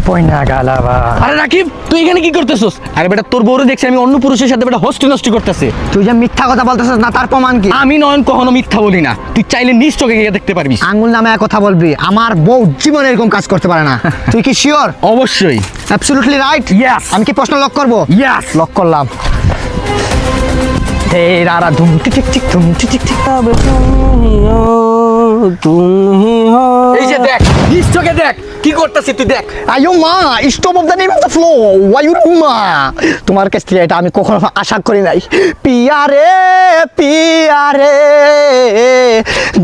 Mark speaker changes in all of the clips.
Speaker 1: পয়না গালাবা।
Speaker 2: আরে রাকিব, তুই এখানে কি করতেছস? আরে বেটা, তোর বউরে দেখছি আমি অন্য পুরুষের সাথে বেটা হস্তি নষ্টি করতেছে।
Speaker 1: তুই যে মিথ্যা কথা বলতেছিস না, তার প্রমাণ কি?
Speaker 2: আমি নয়ন কখনো মিথ্যা বলি না, তুই চাইলে নিজ চোখে গিয়ে দেখতে পারবি।
Speaker 1: আঙ্গুল নামে এক কথা বলবি? আমার বউ জীবনে এরকম কাজ করতে পারে না। তুই কি শিওর?
Speaker 2: অবশ্যই।
Speaker 1: Absolutely right.
Speaker 2: Yes.
Speaker 1: আমি কি প্রশ্ন লক করব?
Speaker 2: Yes.
Speaker 1: লক করলাম। হে রারা ধুম টিক টিক ধুম টিক টিক।
Speaker 2: এই যে দেখ, নিজ চোখে দেখ কি করতেছিস তুই, দেখ।
Speaker 1: আয়ো মা, stop of the name of the flow. Why you মা? তোমার কাছ থেকে এটা আমি কখনো আশা করি নাই। পিয়ারে পিয়ারে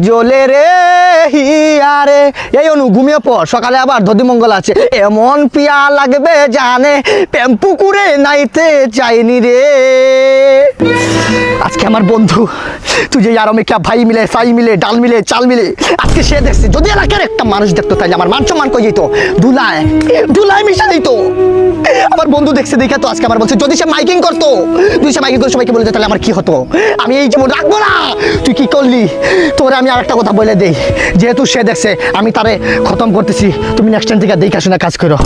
Speaker 1: জ্বলে রে হিয়ারে। এই অনু, ঘুমিয়ে পড়, সকালে আবার দধি মঙ্গল আছে। এমন পিয়া লাগবে জানে, প্রেম পুকুরে নাইতে চাইনি রে। আজকে আমার বন্ধু, তুই যে আরো মেকা ভাই মিলে ফাই মিলে ডাল মিলে চাল মিলে, আজকে সে দেখছে। যদি এলাকার একটা মানুষ দেখতো তাহলে আমার মান সম্মান কই যেত, ধুলায় ধুলায় মিশা দিত। আমার বন্ধু দেখছে দেখে তো আজকে আমার বলছে, যদি সে মাইকিং করতো, যদি সে মাইকিং করে সবাইকে বলে তাহলে আমার কি হতো? আমি এই জীবন রাখবো না। তুই কি করলি? তোরে আমি আরেকটা কথা বলে দেই, যেহেতু সে দেখছে আমি তারে খতম করতেছি, তুমি নেক্সট টাইম থেকে দেখে শুনে কাজ করো।